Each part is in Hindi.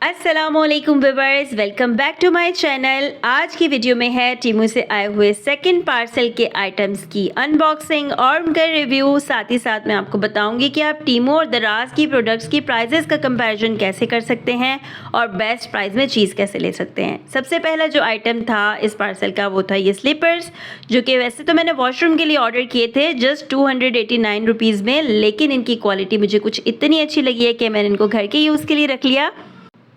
अस्सलामुअलैकुम viewers, welcome back to my channel. आज की वीडियो में है टीमू से आए हुए सेकंड पार्सल के आइटम्स की अनबॉक्सिंग और उनका रिव्यू। साथ ही साथ मैं आपको बताऊंगी कि आप टीमू और दराज की प्रोडक्ट्स की प्राइजेस का कंपैरिजन कैसे कर सकते हैं और बेस्ट प्राइस में चीज़ कैसे ले सकते हैं। सबसे पहला जो आइटम था इस पार्सल का वो था ये स्लीपर्स, जो कि वैसे तो मैंने वॉशरूम के लिए ऑर्डर किए थे जस्ट 289 रुपीज़ में, लेकिन इनकी क्वालिटी मुझे कुछ इतनी अच्छी लगी है कि मैंने इनको घर के यूज़ के लिए रख लिया।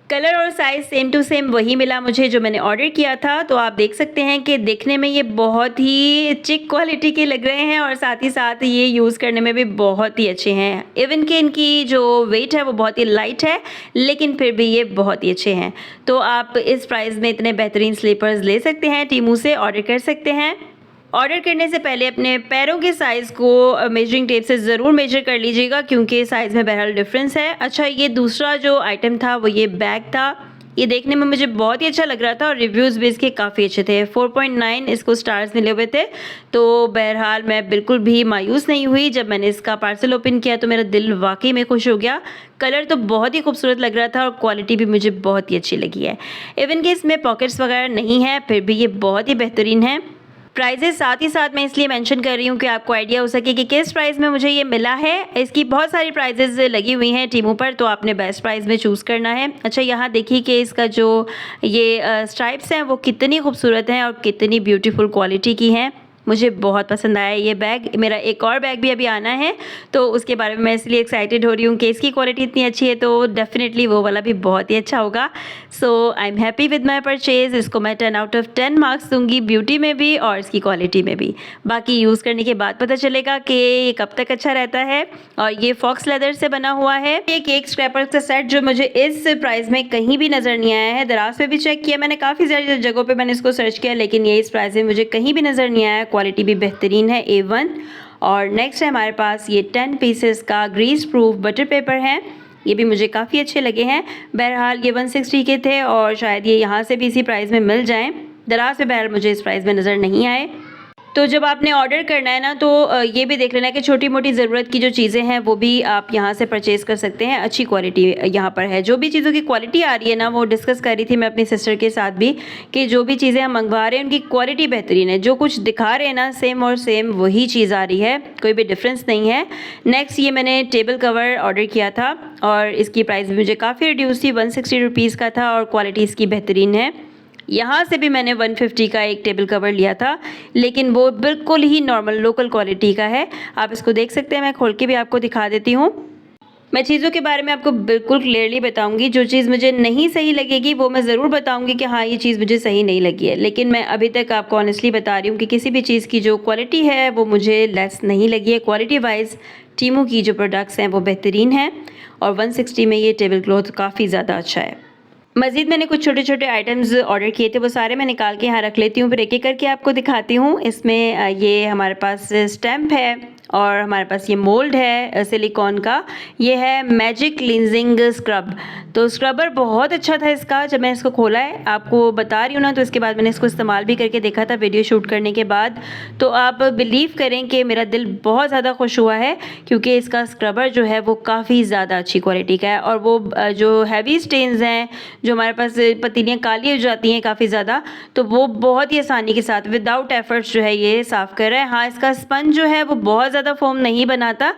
कलर और साइज़ सेम टू सेम वही मिला मुझे जो मैंने ऑर्डर किया था। तो आप देख सकते हैं कि देखने में ये बहुत ही चिक क्वालिटी के लग रहे हैं और साथ ही साथ ये यूज़ करने में भी बहुत ही अच्छे हैं। इवन कि इनकी जो वेट है वो बहुत ही लाइट है, लेकिन फिर भी ये बहुत ही अच्छे हैं। तो आप इस प्राइस में इतने बेहतरीन स्लीपर्स ले सकते हैं, टीमू से ऑर्डर कर सकते हैं। ऑर्डर करने से पहले अपने पैरों के साइज़ को मेजरिंग टेप से ज़रूर मेजर कर लीजिएगा, क्योंकि साइज़ में बहरहाल डिफरेंस है। अच्छा, ये दूसरा जो आइटम था वो ये बैग था। ये देखने में मुझे बहुत ही अच्छा लग रहा था और रिव्यूज़ भी इसके काफ़ी अच्छे थे। 4.9 इसको स्टार्स मिले हुए थे। तो बहरहाल मैं बिल्कुल भी मायूस नहीं हुई। जब मैंने इसका पार्सल ओपन किया तो मेरा दिल वाकई में खुश हो गया। कलर तो बहुत ही खूबसूरत लग रहा था और क्वालिटी भी मुझे बहुत ही अच्छी लगी है। इवन कि इसमें पॉकेट्स वगैरह नहीं है, फिर भी ये बहुत ही बेहतरीन है। प्राइजेस साथ ही साथ मैं इसलिए मेंशन कर रही हूँ कि आपको आइडिया हो सके कि किस प्राइस में मुझे ये मिला है। इसकी बहुत सारी प्राइजेस लगी हुई हैं टीमू पर, तो आपने बेस्ट प्राइस में चूज़ करना है। अच्छा, यहाँ देखिए कि इसका जो ये स्ट्राइप्स हैं वो कितनी खूबसूरत हैं और कितनी ब्यूटीफुल क्वालिटी की हैं। मुझे बहुत पसंद आया ये बैग। मेरा एक और बैग भी अभी आना है, तो उसके बारे में मैं इसलिए एक्साइटेड हो रही हूँ कि इसकी क्वालिटी इतनी अच्छी है, तो डेफिनेटली वो वाला भी बहुत ही अच्छा होगा। So I am happy with my purchase. इसको मैं 10 आउट ऑफ 10 मार्क्स दूंगी, ब्यूटी में भी और इसकी क्वालिटी में भी। बाकी यूज़ करने के बाद पता चलेगा कि ये कब तक अच्छा रहता है। और ये फॉक्स लेदर से बना हुआ है। एक केक स्क्रैपर का सेट जो मुझे इस प्राइस में कहीं भी नज़र नहीं आया है। दराज पे भी चेक किया मैंने, काफ़ी सारी जगहों पे मैंने इसको सर्च किया, लेकिन ये इस प्राइस में मुझे कहीं भी नज़र नहीं आया। क्वालिटी भी बेहतरीन है, A1। और नेक्स्ट है हमारे पास ये 10 पीसेस का ग्रीस प्रूफ बटर पेपर है। ये भी मुझे काफ़ी अच्छे लगे हैं। बहरहाल ये 160 के थे और शायद ये यहाँ से भी इसी प्राइस में मिल जाएं। दराज से बहरहाल मुझे इस प्राइस में नज़र नहीं आए। तो जब आपने ऑर्डर करना है ना, तो ये भी देख लेना कि छोटी मोटी ज़रूरत की जो चीज़ें हैं वो भी आप यहाँ से परचेज़ कर सकते हैं। अच्छी क्वालिटी यहाँ पर है। जो भी चीज़ों की क्वालिटी आ रही है ना, वो डिस्कस कर रही थी मैं अपनी सिस्टर के साथ भी, कि जो भी चीज़ें हम मंगवा रहे हैं उनकी क्वालिटी बेहतरीन है। जो कुछ दिखा रहे हैं ना, सेम और सेम वही चीज़ आ रही है, कोई भी डिफरेंस नहीं है। नेक्स्ट ये मैंने टेबल कवर ऑर्डर किया था और इसकी प्राइस भी मुझे काफ़ी रिड्यूस थी, 160 रुपीज़ का था और क्वालिटी इसकी बेहतरीन है। यहाँ से भी मैंने 150 का एक टेबल कवर लिया था, लेकिन वो बिल्कुल ही नॉर्मल लोकल क्वालिटी का है। आप इसको देख सकते हैं, मैं खोल के भी आपको दिखा देती हूँ। मैं चीज़ों के बारे में आपको बिल्कुल क्लियरली बताऊंगी। जो चीज़ मुझे नहीं सही लगेगी वो मैं ज़रूर बताऊंगी कि हाँ ये चीज़ मुझे सही नहीं लगी है, लेकिन मैं अभी तक आपको ऑनेस्टली बता रही हूँ कि किसी भी चीज़ की जो क्वालिटी है वो मुझे लेस नहीं लगी है। क्वालिटी वाइज टीमू की जो प्रोडक्ट्स हैं वो बेहतरीन हैं और 160 में ये टेबल क्लॉथ काफ़ी ज़्यादा अच्छा है। मज़ीद मैंने कुछ छोटे छोटे आइटम्स ऑर्डर किए थे, वो सारे मैं निकाल के यहाँ रख लेती हूँ, फिर एक एक करके आपको दिखाती हूँ। इसमें ये हमारे पास स्टैम्प है और हमारे पास ये मोल्ड है सिलिकॉन का। ये है मैजिक क्लींजिंग स्क्रब। तो स्क्रबर बहुत अच्छा था इसका। जब मैं इसको खोला है, आपको बता रही हूँ ना, तो इसके बाद मैंने इसको इस्तेमाल भी करके देखा था वीडियो शूट करने के बाद। तो आप बिलीव करें कि मेरा दिल बहुत ज़्यादा खुश हुआ है, क्योंकि इसका स्क्रबर जो है वो काफ़ी ज़्यादा अच्छी क्वालिटी का है। और वो जो हैवी स्टेन्स हैं, जो हमारे पास पतीलियाँ काली हो जाती हैं काफ़ी ज़्यादा, तो वो बहुत ही आसानी के साथ विदाउट एफर्ट्स जो है ये साफ़ कर रहा है। हाँ, इसका स्पंज जो है वो बहुत ज़्यादा फोम नहीं बनाता,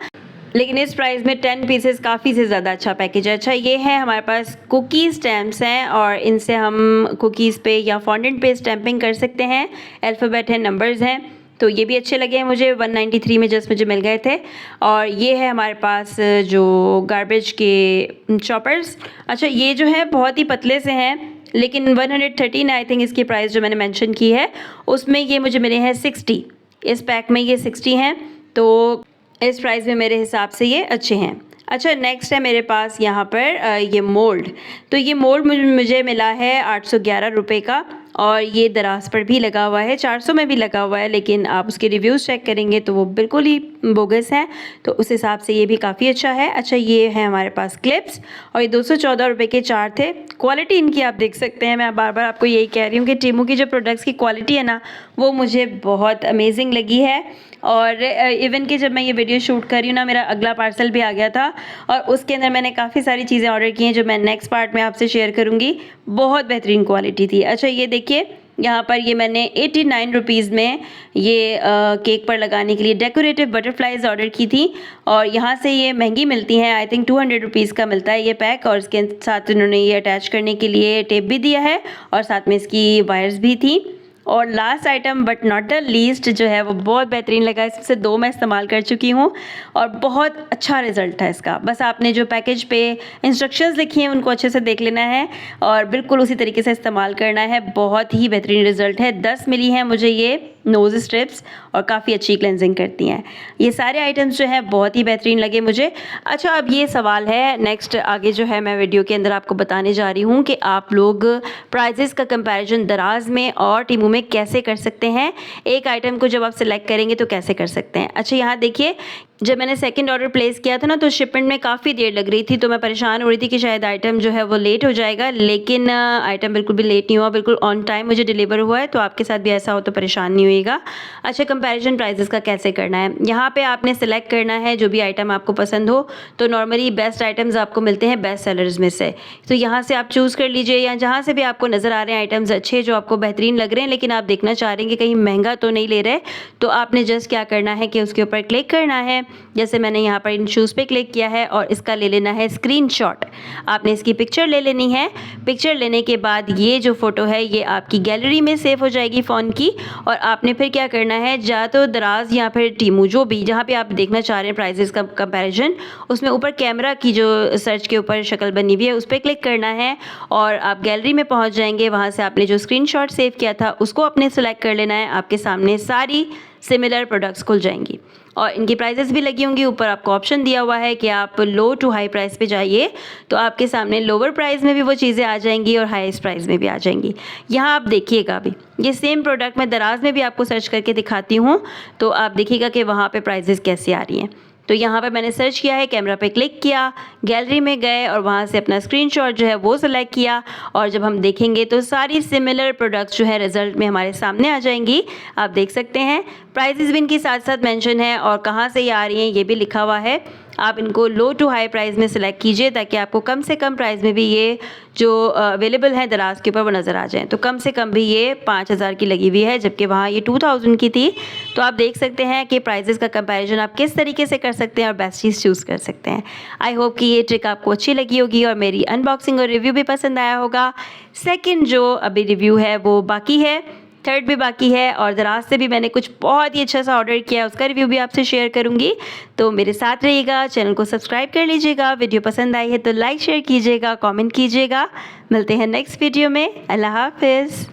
लेकिन इस प्राइस में 10 पीसेस काफ़ी से ज़्यादा अच्छा पैकेज है। अच्छा, ये है हमारे पास कुकी स्टैम्प्स हैं और इनसे हम कुकीज़ पे या फॉन्डेंट पे स्टैंपिंग कर सकते हैं। अल्फ़ाबेट है, नंबर्स हैं, तो ये भी अच्छे लगे हैं मुझे। 193 में जस्ट मुझे मिल गए थे। और ये है हमारे पास जो गार्बेज के चॉपर्स। अच्छा, ये जो है बहुत ही पतले से हैं, लेकिन 113 आई थिंक इसकी प्राइस जो मैंने मेंशन की है, उसमें ये मुझे मिले हैं 60। इस पैक में ये 60 हैं, तो इस प्राइस में मेरे हिसाब से ये अच्छे हैं। अच्छा, नेक्स्ट है मेरे पास यहाँ पर ये मोल्ड। तो ये मोल्ड मुझे मिला है 811 रुपये का और ये दराज पर भी लगा हुआ है, 400 में भी लगा हुआ है, लेकिन आप उसके रिव्यूज़ चेक करेंगे तो वो बिल्कुल ही बोगस हैं, तो उस हिसाब से ये भी काफ़ी अच्छा है। अच्छा, ये है हमारे पास क्लिप्स और ये 214 रुपये के 4 थे। क्वालिटी इनकी आप देख सकते हैं। मैं बार बार आपको यही कह रही हूँ कि टीमू की जो प्रोडक्ट्स की क्वालिटी है ना, वो मुझे बहुत अमेजिंग लगी है। और इवन कि जब मैं ये वीडियो शूट कर रही हूँ ना, मेरा अगला पार्सल भी आ गया था और उसके अंदर मैंने काफ़ी सारी चीज़ें ऑर्डर की हैं जो मैं नेक्स्ट पार्ट में आपसे शेयर करूँगी। बहुत बेहतरीन क्वालिटी थी। अच्छा ये देखिए, यहाँ पर ये मैंने 89 रुपीज़ में ये केक पर लगाने के लिए डेकोरेटिव बटरफ्लाइज ऑर्डर की थी और यहाँ से ये महंगी मिलती हैं। आई थिंक 200 रुपीज़ का मिलता है ये पैक और इसके साथ उन्होंने ये अटैच करने के लिए टेप भी दिया है और साथ में इसकी वायर्स भी थी। और last item but not the least जो है वो बहुत बेहतरीन लगा। इससे 2 मैं इस्तेमाल कर चुकी हूँ और बहुत अच्छा रिज़ल्ट है इसका। बस आपने जो पैकेज पे इंस्ट्रक्शंस लिखी हैं उनको अच्छे से देख लेना है और बिल्कुल उसी तरीके से इस्तेमाल करना है। बहुत ही बेहतरीन रिज़ल्ट है। 10 मिली हैं मुझे ये नोज़ स्ट्रिप्स और काफ़ी अच्छी क्लेंजिंग करती हैं। ये सारे आइटम्स जो हैं बहुत ही बेहतरीन लगे मुझे। अच्छा अब ये सवाल है नेक्स्ट आगे जो है मैं वीडियो के अंदर आपको बताने जा रही हूँ कि आप लोग प्राइजेस का कंपैरिजन दराज में और टीमू में कैसे कर सकते हैं। एक आइटम को जब आप सिलेक्ट करेंगे तो कैसे कर सकते हैं। अच्छा यहाँ देखिए, जब मैंने सेकंड ऑर्डर प्लेस किया था ना तो शिपमेंट में काफ़ी देर लग रही थी तो मैं परेशान हो रही थी कि शायद आइटम जो है वो लेट हो जाएगा, लेकिन आइटम बिल्कुल भी लेट नहीं हुआ, बिल्कुल ऑन टाइम मुझे डिलीवर हुआ है। तो आपके साथ भी ऐसा हो तो परेशान नहीं होइएगा। अच्छा कंपैरिजन प्राइजेस का कैसे करना है, यहाँ पे आपने सेलेक्ट करना है जो भी आइटम आपको पसंद हो। तो नॉर्मली बेस्ट आइटम्स आपको मिलते हैं बेस्ट सेलर्स में से, तो यहाँ से आप चूज़ कर लीजिए या जहाँ से भी आपको नज़र आ रहे हैं आइटम्स अच्छे जो आपको बेहतरीन लग रहे हैं लेकिन आप देखना चाह रहे हैं कि कहीं महंगा तो नहीं ले रहे, तो आपने जस्ट क्या करना है कि उसके ऊपर क्लिक करना है। जैसे मैंने यहाँ पर इन शूज़ पे क्लिक किया है और इसका ले लेना है स्क्रीनशॉट। आपने इसकी पिक्चर ले लेनी है। पिक्चर लेने के बाद ये जो फ़ोटो है ये आपकी गैलरी में सेव हो जाएगी फ़ोन की और आपने फिर क्या करना है, या तो दराज या फिर टीमू जो भी जहाँ पे आप देखना चाह रहे हैं प्राइजेस का कंपैरिजन, उसमें ऊपर कैमरा की जो सर्च के ऊपर शक्ल बनी हुई है उस पर क्लिक करना है और आप गैलरी में पहुँच जाएंगे। वहाँ से आपने जो स्क्रीनशॉट सेव किया था उसको अपने सेलेक्ट कर लेना है। आपके सामने सारी सिमिलर प्रोडक्ट्स खुल जाएंगी और इनकी प्राइजेस भी लगी होंगी। ऊपर आपको ऑप्शन दिया हुआ है कि आप लो टू हाई प्राइस पे जाइए, तो आपके सामने लोअर प्राइस में भी वो चीज़ें आ जाएंगी और हाईएस्ट प्राइस में भी आ जाएंगी। यहाँ आप देखिएगा अभी ये सेम प्रोडक्ट मैं दराज में भी आपको सर्च करके दिखाती हूँ, तो आप देखिएगा कि वहाँ पे प्राइजेस कैसे आ रही हैं। तो यहाँ पर मैंने सर्च किया है, कैमरा पे क्लिक किया, गैलरी में गए और वहाँ से अपना स्क्रीनशॉट जो है वो सिलेक्ट किया और जब हम देखेंगे तो सारी सिमिलर प्रोडक्ट्स जो है रिजल्ट में हमारे सामने आ जाएंगी। आप देख सकते हैं प्राइसेस भी इनकी साथ साथ मेंशन है और कहाँ से ये आ रही हैं ये भी लिखा हुआ है। आप इनको लो टू हाई प्राइस में सिलेक्ट कीजिए ताकि आपको कम से कम प्राइस में भी ये जो अवेलेबल है दराज के ऊपर वो नज़र आ जाए। तो कम से कम भी ये 5000 की लगी हुई है जबकि वहाँ ये 2000 की थी। तो आप देख सकते हैं कि प्राइजेस का कंपैरिजन आप किस तरीके से कर सकते हैं और बेस्ट चीज़ चूज़ कर सकते हैं। आई होप कि ये ट्रिक आपको अच्छी लगी होगी और मेरी अनबॉक्सिंग और रिव्यू भी पसंद आया होगा। सेकेंड जो अभी रिव्यू है वो बाकी है, थर्ड भी बाकी है और दराज से भी मैंने कुछ बहुत ही अच्छा सा ऑर्डर किया है, उसका रिव्यू भी आपसे शेयर करूंगी। तो मेरे साथ रहिएगा, चैनल को सब्सक्राइब कर लीजिएगा। वीडियो पसंद आई है तो लाइक शेयर कीजिएगा, कमेंट कीजिएगा। मिलते हैं नेक्स्ट वीडियो में। अल्लाह हाफिज़।